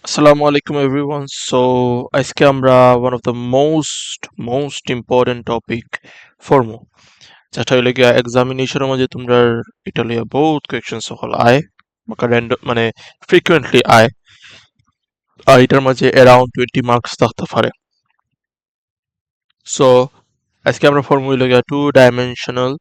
Assalamu alaikum everyone. So আজকে আমরা one of the most important topic ফরমো যেটা হইলে গিয়া এক্সামিনেশনের মাঝে তোমরা এটা লইয়া বহুত কোয়েশ্চেন হল আয় মাকা র্যান্ডম মানে ফ্রিকুয়েন্টলি আয় আর এটার মাঝে অ্যারাউন্ড 20 মার্কস থাকতে পারে। সো আজকে আমরা ফর্ম হইলে গিয়া two dimensional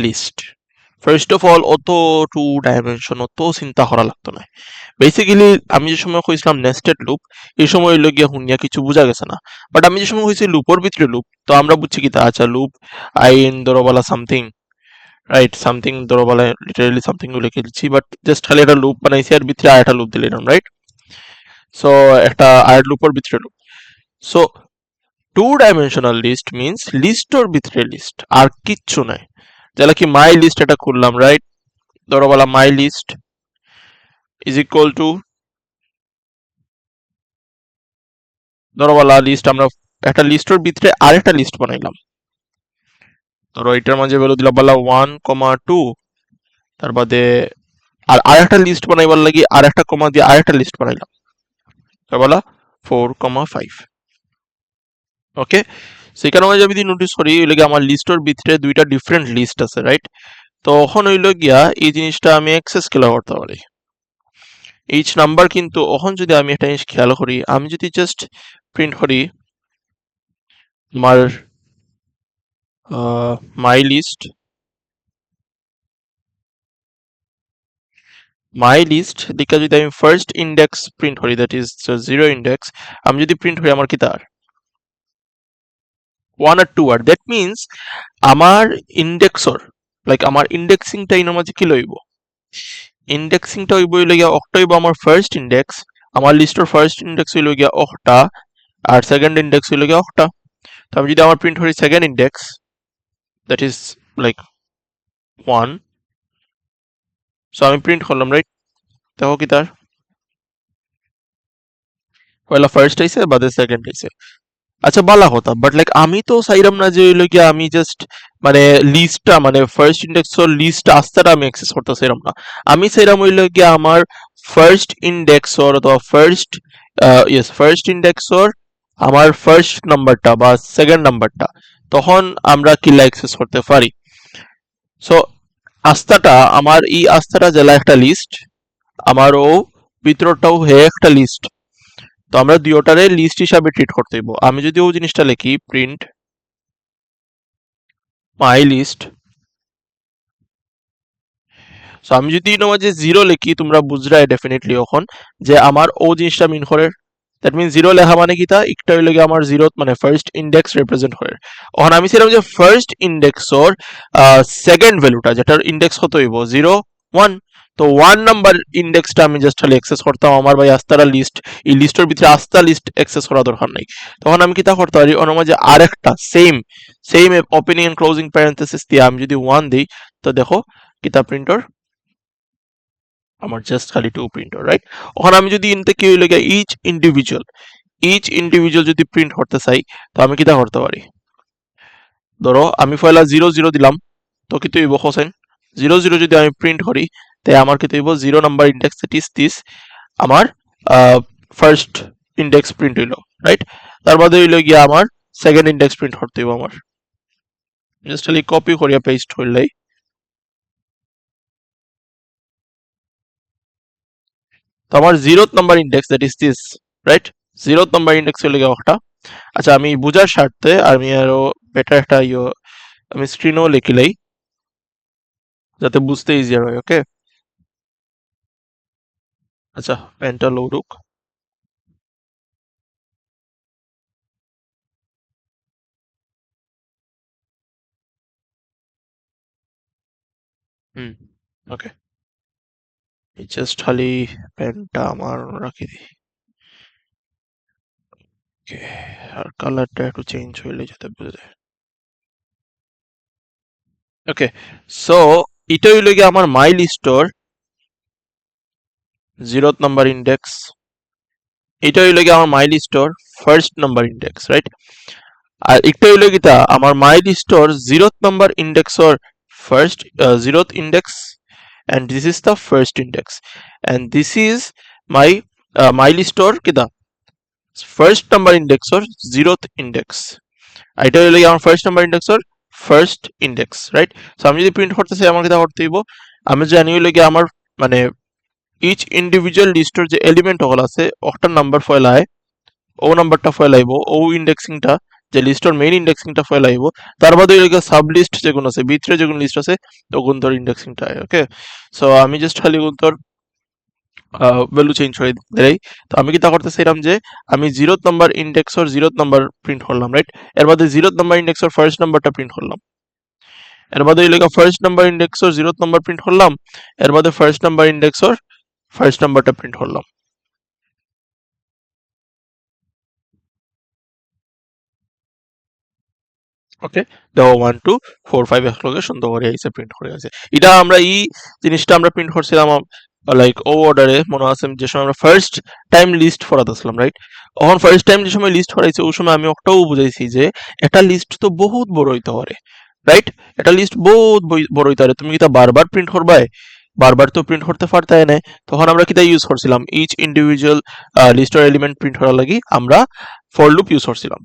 list. First of all অত টু ডাইমেনশন অত চিন্তা করা লাগতো না। বেসিক্যালি আমি যে সময় কইছিলাম নেস্টেড লুপ এই সময় হইলো গিয়া হুনিয়া কিছু বোঝা গেছে না, বাট আমি যে সময় কইছি লুপের ভিতরে লুপ তো আমরা বুঝছি কি তা আচ্ছা লুপ আইন ধরোবালা সামথিং রাইট সামথিং ধরোবালা লিটারালি সামথিং লিখে দিচ্ছি, বাট জাস্ট খালি একটা লুপ বানাইছি আর ভিতরে আরেকটা লুপ দিলাম রাইট। সো একটা আয়ের লুপের ভিতরে loop. So two dimensional list means লিস্টর ভিতরে লিস্ট আর কিচ্ছু নাই। যেটা কি মাই লিস্ট এটা করলাম রাইট, ধরোবালা my list is equal to ধরোবালা লিস্ট আমরা একটা লিস্টের ভিতরে আরেকটা লিস্ট বানাইলাম। ধরো এটার মাঝে ভ্যালু দিলাম বলা 1,2, তার বাদে আর আরেকটা লিস্ট বানাইবার লাগি আরেকটা কমা দিয়ে আরেকটা লিস্ট বানাইলাম তার বলা 4,5। ওকে, সেখানে মাঝে আমি যদি নোটিস করি ওই লাগে আমার লিস্টের ভিতরে দুইটা ডিফারেন্ট লিস্ট আছে রাইট। তখন হইল গিয়া এই জিনিসটা আমি অ্যাক্সেস কেলা করতে পারি ইচ নাম্বার, কিন্তু এখন যদি আমি একটা জিনিস খেয়াল করি আমি যদি জাস্ট প্রিন্ট করি আমার মাই লিস্ট দিকে যদি আমি ফার্স্ট ইন্ডেক্স প্রিন্ট করি দ্যাট ইজ জিরো ইন্ডেক্স, আমি যদি প্রিন্ট করি আমার কি তার 1 আর 2 আর দ্যাট মিনস আমার ইন্ডেক্সর লাইক আমার ইন্ডেক্সিংটা ইনার মাঝে কি লইব, ইন্ডেক্সিংটা হইব গিয়া অক্টা হইব আমার ফার্স্ট ইন্ডেক্স, আমার লিস্টের ফার্স্ট ইন্ডেক্স হইল গিয়া অক্টা আর সেকেন্ড ইন্ডেক্স হইল গিয়া অক্টা। তো আমি যদি আমার প্রিন্ট করি second index that is like 1, so আমি প্রিন্ট করলাম রাইট। দেখো কি তার পয়লা ফার্স্ট আইছে বাদে সেকেন্ড আইছে। আচ্ছা বালা কথা, বাট লাইক আমি তো চাইলাম না যে হইলো গিয়া আমি জাস্ট মানে লিস্টটা মানে ফার্স্ট ইন্ডেক্সর লিস্ট আস্তাটা আমি অ্যাক্সেস করতে চাইলাম না। আমি চাইলাম হইলো গিয়া আমার ফার্স্ট ইন্ডেক্সর অথবা ফার্স্ট ইন্ডেক্সর আমার ফার্স্ট নাম্বারটা বা সেকেন্ড নাম্বারটা তখন আমরা কিলা অ্যাক্সেস করতে পারি। সো আস্তাটা আমার এই আস্তাটা জেলা একটা লিস্ট, আমার ও ভিতরটাও হে একটা লিস্ট। তো আমরা দুইটারে লিস্ট হিসাবে ট্রিট করতে হইব। আমি যদি ওই জিনিসটা লিখি প্রিন্ট মাই লিস্ট, সো আমি যদি যে জিরো লিখি তোমরা বুঝরাই ডেফিনেটলি এখন যে আমার ও জিনিসটা মিন করে। দ্যাট মিন জিরো লেখা মানে কি তা একটা হইলে আমার জিরো মানে ফার্স্ট ইন্ডেক্স রিপ্রেজেন্ট করে। এখন আমি ছিলাম যে ফার্স্ট ইন্ডেক্সর সেকেন্ড ভ্যালুটা যেটার ইন্ডেক্স কত হইব 0, 1, তো 1 নাম্বার ইন্ডেক্সটা আমি জাস্ট খালি অ্যাক্সেস করতাম আমার ভাই আস্তারা লিস্ট, এই লিস্টের ভিতরে আস্তা লিস্ট অ্যাক্সেস করা দরকার নাই। তখন আমি কি তা করতে পারি ওর মাঝে আরেকটা same same opening and closing parenthesis দিয়ে আমি যদি 1 দিই তো দেখো কিতা প্রিন্টার আমার জাস্ট খালি 2 প্রিন্টার রাইট। ওখানে আমি যদি ইনতে কি হইলে ইচ ইন্ডিভিজুয়াল যদি প্রিন্ট করতে চাই তো আমি কিতা করতে পারি, ধরো আমি পয়লা 0, 0 দিলাম তো কিন্তু হইব হোসেন 0, 0 যদি আমি প্রিন্ট করি তাই আমার কিন্তু হইব 0 number index that is this আমার ফার্স্ট ইন্ডেক্স প্রিন্ট হইল রাইট। তার বাদে হইল গিয়া আমার সেকেন্ড ইন্ডেক্স প্রিন্ট করতে হইব আমার জাস্ট খালি কপি করিয়া পেস্ট হইলেই। তো আমার 0th number index that is this right, 0th number index হইল গিয়া একটা। আচ্ছা আমি বুঝার স্বার্থে আমি আরো বেটার একটা আমি স্ক্রিনও লিখিলাই যাতে বুঝতে ইজিয়ার হয়। ওকে, আচ্ছা পেনটা লোড হোক। হুম, ওকে, জাস্ট খালি পেনটা আমার রাখি দিই। ওকে, আর কালারটা একটু চেঞ্জ হইলে যাতে বুঝা যায়। ওকে, সো এটা হইল গিয়ে আমার মাই লিস্টর 0th নাম্বার ইন্ডেক্স, এটা হইল গিয়ে আমার মাই লিস্টর ফার্স্ট নাম্বার ইন্ডেক্স রাইট। আর একটা হইল গিতা আমার মাই লিস্টর 0th নাম্বার ইন্ডেক্সর first 0th index and this is the first index and this is my my list or কিতা first number index or zeroth index এটা হইলো আমার first number index or first index right so আমি যদি print করতে চাই আমার কিতা করতে হইব আমি জানি হইলো কি আমার মানে ইচ ইন্ডিভিজুয়াল লিস্টের যে এলিমেন্ট হল আছে একটা নাম্বার ফয়লায় ও নাম্বারটা ফয়লাইব ও ইন্ডেক্সিংটা যে লিস্টের মেইন ইন্ডেক্সিংটা ফয়লাইব তার বাদে হইলো সাব লিস্ট যেগুলো আছে ভিতরে যেগুলো লিস্ট আছে ওগুন তোর ইন্ডেক্সিংটা ওকে সো আমি জাস্ট খালি তোর ভ্যালু চেঞ্জ করে দেই তো আমি কি তা করতে চাইলাম যে আমি জিরোথ নাম্বার ইন্ডেক্স আর জিরোথ নাম্বার প্রিন্ট করলাম রাইট এর বাদে জিরোথ নাম্বার ইন্ডেক্স আর ফার্স্ট নাম্বারটা প্রিন্ট করলাম এর বাদে লেখা ফার্স্ট নাম্বার ইন্ডেক্স আর জিরোথ নাম্বার প্রিন্ট করলাম এর বাদে ফার্স্ট নাম্বার ইন্ডেক্স আর ফার্স্ট নাম্বারটা প্রিন্ট করলাম ওকে দেখো 1 2 4 5 একলগে সুন্দর করে আইসে প্রিন্ট করে আছে এটা আমরা এই জিনিসটা আমরা প্রিন্ট করছিলাম লাইক ও অর্ডারে মনে আছে যে সময় আমরা ফার্স্ট টাইম লিস্ট ফরাতেছিলাম রাইট তখন ফার্স্ট টাইম যে সময় লিস্ট ফরাইছে ওই সময় আমি একটাও বুঝাইছি যে একটা লিস্ট তো বহুত বড় হইতে পারে রাইট একটা লিস্ট বহুত বড় হইতে পারে তুমি কি তা বারবার প্রিন্ট করবাই বারবার তো প্রিন্ট করতে পারতে না তখন আমরা কিটা ইউজ করছিলাম ইচ ইন্ডিভিজুয়াল লিস্টের এলিমেন্ট প্রিন্ট করার লাগি আমরা ফর লুপ ইউজ করছিলাম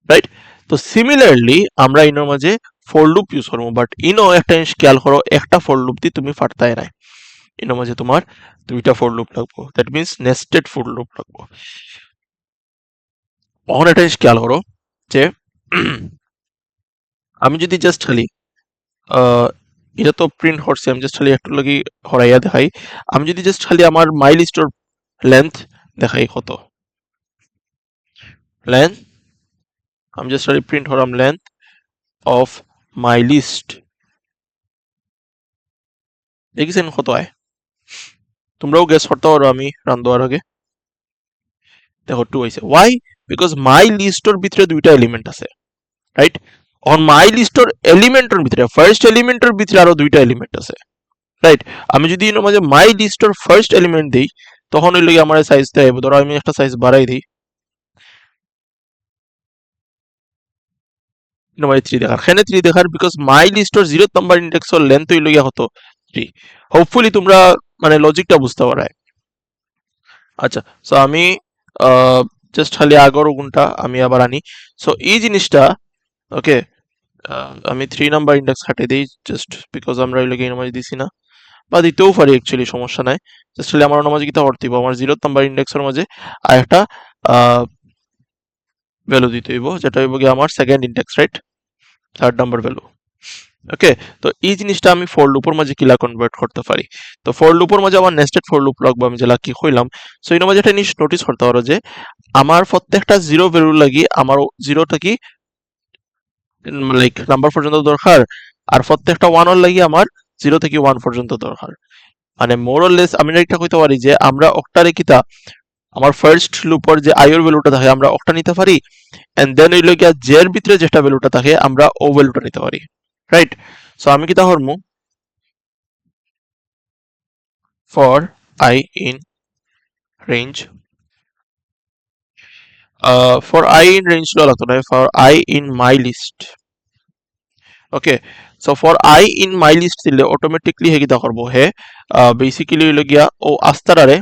রাইট তো সিমিলারলি আমরা ইনোর মাঝে ফর লুপ ইউজ করবো বাট ইনো একটা জিনিস খেয়াল করো একটা ফর লুপ দিয়ে তুমি ফাটতাই নাই ইনোর মাঝে তোমার দুইটা ফর লুপ লাগবো that means nested for loop লাগবো তখন একটা জিনিস খেয়াল করো যে আমি যদি জাস্ট খালি এটা তো প্রিন্ট করছি আমি জাস্ট খালি একটু লাগি হরাইয়া দেখাই আমি যদি জাস্ট খালি আমার মাই লিস্টের লেন্থ দেখাই কত লেন্থ আমি জাস্ট খালি প্রিন্ট করাম লেন্থ অফ মাই লিস্ট দেখেছেন কত হয় তোমরাও গেস করতে পারো আমি রান দেওয়ার আগে দেখো 2 হইছে ওয়াই বিকজ মাই লিস্টের ভিতরে দুইটা এলিমেন্ট আছে রাইট অন মাই লিস্টের এলিমেন্টের ভিতরে ফার্স্ট এলিমেন্টের ভিতরে আরো দুইটা এলিমেন্ট আছে রাইট আমি যদি এর মাঝে মাই লিস্টের ফার্স্ট এলিমেন্ট দেই তখন হইল কি আমার সাইজটা আইব ধরো আমি একটা সাইজ বাড়াই দিই মাই 3 দেখার এখানে 3 দেখার বিকজ মাই লিস্টের 0th নাম্বার ইন্ডেক্সের লেন্থ হইল গিয়া কত 3 হোপফুলি তোমরা মানে লজিকটা বুঝতে পারায় আচ্ছা সো আমি জাস্ট খালি আগর গুণটা আমি আবার আনি সো এই জিনিসটা ওকে আমি 3 নাম্বার ইন্ডেক্স কাটে দিই জাস্ট বিকজ আমরা হইল গিয়ে মাঝে দিছি না বা দিতেও পারি অ্যাকচুয়ালি সমস্যা নাই জাস্ট খালি আমার মাঝে কিতা করতে হইব আমার 0th নাম্বার ইন্ডেক্সের মাঝে আর একটা ভ্যালু দিতে হইব যেটা হইব গিয়ে আমার second index right third number value ওকে তো এই জিনিসটা আমি ফর লুপের মাঝে কিলা কনভার্ট করতে পারি তো ফর লুপের মাঝে আমার নেস্টেড ফর লুপ লাগবে আমি যেটা কি কইলাম সো এর মাঝে একটা জিনিস নোটিস করতে পারো যে আমার প্রত্যেকটা জিরো ভ্যালু লাগি আমার জিরোটা কি লাইক নাম্বার পর্যন্ত দরকার আর প্রত্যেকটা ওয়ান লাগি আমার 0 থেকে 1 পর্যন্ত দরকার মানে মোর অর লেস আমি একটা কইতে পারি যে আমরা অক্টারে কিতা আমার ফার্স্ট লুপের যে আইর ভ্যালুটা থাকে আমরা অক্টা নিতে পারি এন্ড দেন হইল গিয়া জের ভিতরে যেটা ভ্যালুটা থাকে আমরা ও ভ্যালুটা নিতে পারি রাইট সো আমি কিতা করমু for I in range for I in range লো লাগতো না for I in my list okay so for I in my list দিলে অটোমেটিকলি হে কিতা করবো হে বেসিক্যালি হইলো গিয়া ও আস্তারারে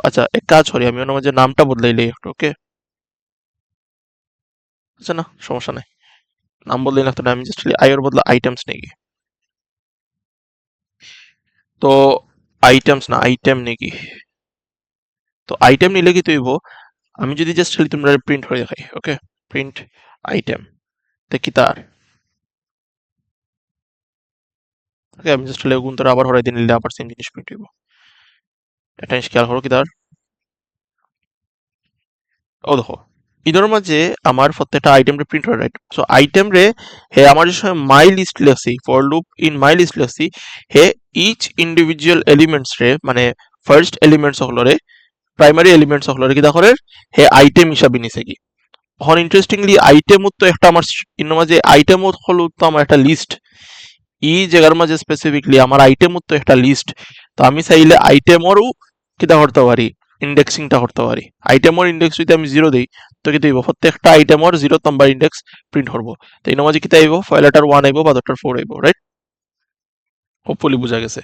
আচ্ছা এক কাজ করি আমি ওর মাঝে নামটা বদলাইলে একটু ওকে আচ্ছা না সমস্যা নাই নাম বদলাই লাগতো না আমি জাস্ট আই এর বদলা আইটেমস নেই তো আইটেমস না আইটেম নাকি তো আইটেম নিলে কি তুইব আমি যদি জাস্ট খালি তোমরা প্রিন্ট করে দেখাই ওকে প্রিন্ট আইটেম দেখি তার ওকে আমি জাস্ট লেগুন তোরা আবার হরাই দিন নিলে আবার সেম জিনিস প্রিন্ট হইব এটা জিনিস খেয়াল করো কি তার ও দেখো ইদর মাঝে আমার প্রত্যেকটা আইটেম রে প্রিন্ট হয় রাইট সো আইটেম রে হে আমার যে সময় মাই লিস্ট লেখছি for loop in my list লেখছি হে ইচ ইন্ডিভিজুয়াল এলিমেন্টস রে মানে ফার্স্ট এলিমেন্টস হলরে প্রাইমারি এলিমেন্টস হলরে কিতা করে হে আইটেম হিসাবে নিছে কি এখন ইন্টারেস্টিংলি আইটেম তো একটা আমার ইন মাঝে আইটেম হলো তো আমার একটা লিস্ট এই জায়গার মাঝে স্পেসিফিকলি আমার আইটেম তো একটা লিস্ট তো আমি চাইলে আইটেমরও কিতা করতে পারি ইন্ডেক্সিংটা করতে পারি আইটেমর ইন্ডেক্স যদি আমি 0 দেই তো কি দিব প্রত্যেকটা আইটেমর 0th নাম্বার ইন্ডেক্স প্রিন্ট করব তো এই মাঝে কিতা আইব ফাইলটার 1 আইব বা ডটার 4 আইব রাইট হোপফুলি বুঝা গেছে।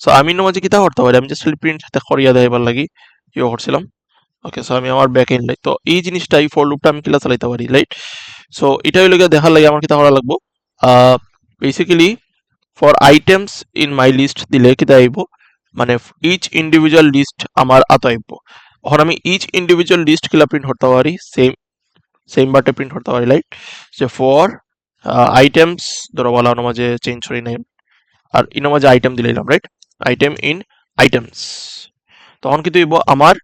সো আমি মাঝে কিতা করতে পারি, আমি জাস্ট প্রিন্ট হাতে করিয়া দেবার লাগি ইয়ে করছিলাম। ওকে, সো আমি আমার ব্যাক এন্ড, তো এই জিনিসটা এই ফর লুপটা আমি কিলা চালাইতে পারি, রাইট? সো এটা হইলে দেখার লাগে আমার কিতা করা লাগবো, basically for items in my list দিলে কিতা আইব, মানে ইচ ইন্ডিভিজুয়াল লিস্ট আমার আত আইব। এখন আমি ইচ ইন্ডিভিজুয়াল লিস্ট কিলা প্রিন্ট করতে পারি, সেম সেম বাটে প্রিন্ট করতে পারি, রাইট? যে ফর আইটেমস, ধরো বলা মাঝে চেঞ্জ করি নাই, আর ইনো মাঝে আইটেম দিলাম, রাইট? আইটেম ইন আইটেমস, তখন কিন্তু আমার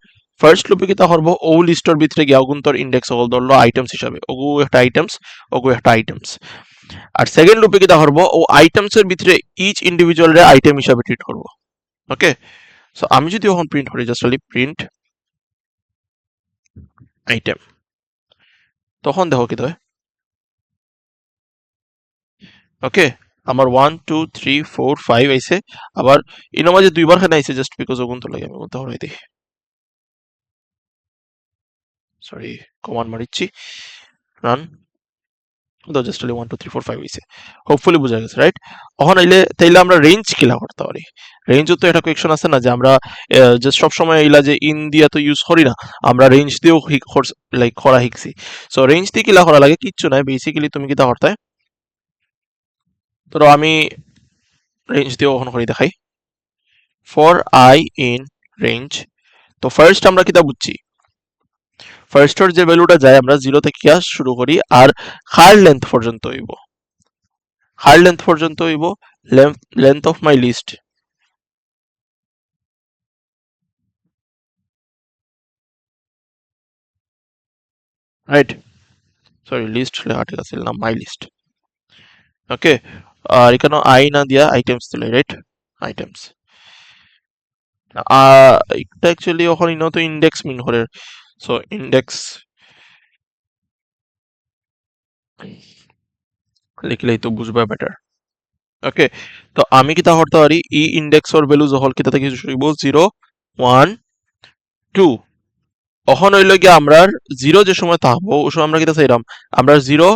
ফার্স্ট লুপে কিতা করব, ও লিস্টর ভিতরে গিয়া অগুন্তর ইন্ডেক্স হল ধরলো আইটেমস হিসাবে, ওগু একটা আইটেমস, ওগু একটা আইটেমস। আর সেকেন্ড লুপে কিতা করব, ও আইটেমস এর ভিতরে ইচ ইন্ডিভিজুয়াল রে আইটেম হিসাবে ট্রিট করব। ওকে, সো আমি যদি এখন প্রিন্ট করি, জাস্ট প্রিন্ট আইটেম, তখন দেখো কি হয়। ওকে, আমার 1 2 3 4 5 আইছে, আবার ইনো মাঝে দুইবার খানে আইছে, জাস্ট বিকজ ওগুন তো লাগে আমি বলতে হরাই দিই, সরি, কমান্ড মারিচ্ছি, রান, জাস্ট 1 2 3 4 5 হইছে, হোপফুলি বুঝা গেছে, রাইট? এখন আইলে তাইলে আমরা রেঞ্জ কিলা করতে পারি। রেঞ্জও তো একটা কোয়েকশন আছে না, যে আমরা জাস্ট সব সময় ইলা যে ইন দিয়া তো ইউজ করি না, আমরা রেঞ্জ দিয়েও লাইক করা শিখছি। সো রেঞ্জ দিয়ে কিলা করা লাগে, কিচ্ছু নাই, বেসিক্যালি তুমি কিতা করতে, ধরো আমি রেঞ্জ দিয়েও ওখানে করে দেখাই, ফর আই ইন রেঞ্জ, তো ফার্স্ট আমরা কিতা বুঝছি, ফার্স্টের যে ভ্যালুটা যায় আমরা জিরো থেকে শুরু করি, আর হার লেন্থ পর্যন্ত হইব, হার লেন্থ পর্যন্ত হইব length of my list, right? Sorry, list লেখা ঠিক আছে না, মাই লিস্ট। ওকে, আর এখানে আই না দিয়া আইটেমস দিলে, রাইট? আইটেমস, এটা অ্যাকচুয়ালি ওখানে তো ইন্ডেক্স মিন করে, সো ইন্ডেক্স লিখলেই তো বুঝবা বেটার। ওকে, তো আমি কিতা করতে পারি, ই ইন্ডেক্স ওর ভ্যালু যখন কিতা থেকে শুরু হইব, 0 1 2, অখন হইল গিয়ে আমরা জিরো যে সময় থাকবো ওই সময় আমরা কিতা চাইলাম, আমরা 0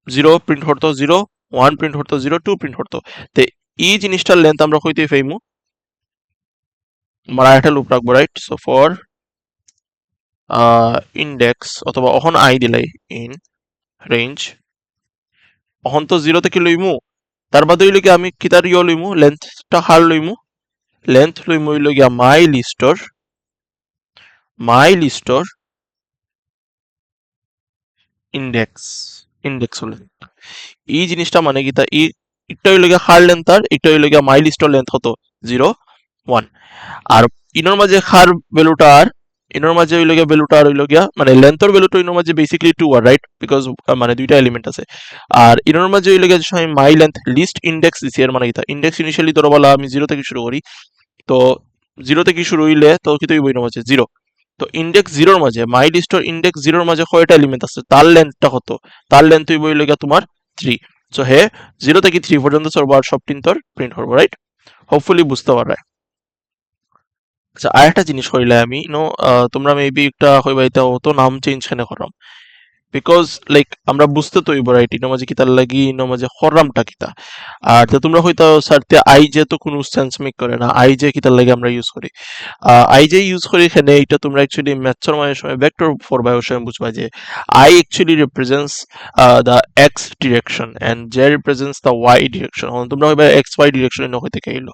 0 প্রিন্ট করতো, 0 1 প্রিন্ট করতো, 0 2 প্রিন্ট করতো। তো এই জিনিসটার লেন্থ আমরা কইতে পাইমু, আমরা একটা লুপ রাখবো, রাইট? সো ফর ইন্ডেক্স, অথবা অহন আই দিলাই ইন রেঞ্জ, অহন তো 0 থেকে লইমু, তার বাদে হইল কি আমি কিতার লইমু, লেন্থটা হার লইমু, লেন্থ লইমু হইল গিয়া মাই লিস্টর ইন্ডেক্স, ইন্ডেক্স হলে এই জিনিসটা মানে কি, তা এটা হইল গিয়া হার লেন্থ, আর এটা হইল গিয়া মাই লিস্টর লেন্থ হতো 0 1, আর ইনোর মাঝে হার ভ্যালুটা, আর ইনোর মাঝে হইল গিয়া ভ্যালুটা আর হইল গিয়া মানে লেন্থর ভ্যালুটা ইনোর মাঝে বেসিক্যালি 2 আর, রাইট? বিকজ মানে দুইটা এলিমেন্ট আছে। আর ইনোর মাঝে হইল গিয়া যে সময় মাই লেন্থ লিস্ট ইন্ডেক্স দিছি, এর মানে কি, ইন্ডেক্স ইনিশিয়ালি ধরো বলা আমি 0 থেকে শুরু করি, তো 0 থেকে শুরু হইলে তো কি তৈব ইনোর মাঝে 0, তো ইন্ডেক্স 0 মাঝে মাই লিস্টর ইন্ডেক্স 0 মাঝে কয়টা এলিমেন্ট আছে, তার লেন্থটা কত, তার লেন্থ হইব হইল গিয়া তোমার 3। সো হে 0 থেকে 3 পর্যন্ত সর্ব আর সব তিনটার প্রিন্ট করবো, রাইট? হোপফুলি বুঝতে পারবে। আচ্ছা, আরেকটা জিনিস কইলে আমি তোমরা মেবি একটা হইবা এটা অত নাম চেঞ্জ কেন করাম, বিকজ লাইক আমরা বুঝতে তো হইব, রাইট? ইনো মাঝে কিতার লাগি ইনো মাঝে খরামটা কিতা, আর তো তোমরা হয়তো সারতে আই যে তো কোনো সেন্স মেক করে না, আই যে কিতার লাগে আমরা ইউজ করি, আই যে ইউজ করি এখানে, এটা তোমরা অ্যাকচুয়ালি ম্যাথসের মানে সময় ভেক্টর ফর বাই সময় বুঝবা যে I actually represents the X direction and J represents the Y direction. তোমরা হইবা এক্স ওয়াই ডিরেকশনে ন হইতে গেলো,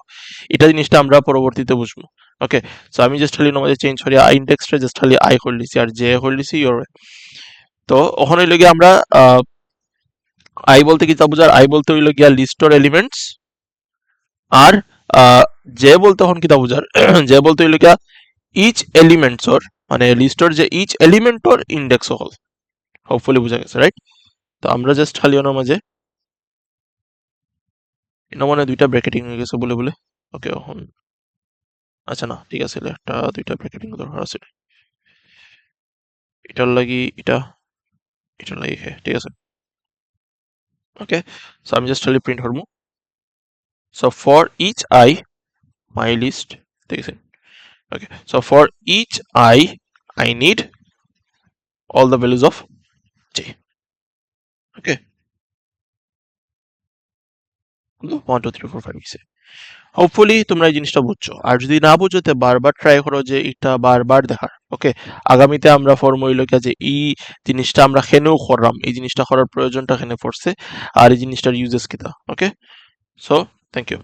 এটা জিনিসটা আমরা পরবর্তীতে বুঝবো। ওকে, সো আমি জাস্ট খালি নমাজে চেঞ্জ করি আই ইন্ডেক্সটা, জাস্ট খালি আই করে লিছি, আর জে করে লিছি ইয়োর। তো ওখানে হইলো গিয়ে আমরা আই বলতে কি তা বুঝার, আই বলতে হইলো গিয়া লিস্টর এলিমেন্টস, আর জে বলতে তখন কি তা বুঝার জে বলতে হইলো গিয়া ইচ এলিমেন্টস ওর, মানে লিস্টর যে ইচ এলিমেন্ট ওর ইন্ডেক্স হল। হোপফুলি বুঝা গেছে, রাইট? তো আমরা জাস্ট খালি ওনার মাঝে এটা মানে দুইটা ব্র্যাকেটিং হয়ে গেছে বলে বলে। ওকে, এখন আচ্ছা না ঠিক আছে, একটা দুইটা ব্র্যাকেটিং দরকার আছে, এটার লাগি এটা, এটার লাগি হ্যাঁ ঠিক আছে। ওকে, সো আমি জাস্ট খালি প্রিন্ট করবো, so for each I my list, ঠিক আছে? Okay, so for each I need all the values of j. Okay, 1 2 3 4 5 6. Hopefully তোমরা এই জিনিসটা বুঝছো, আর যদি না বুঝো তে বারবার ট্রাই করো যে এটা বারবার দেখার। ওকে, আগামীতে আমরা ফর্মুলা যে এই জিনিসটা আমরা খেনেও করলাম, এই জিনিসটা করার প্রয়োজনটা এখানে পড়ছে, আর এই জিনিসটার ইউজেস কিতা। ওকে, সো থ্যাংক ইউ।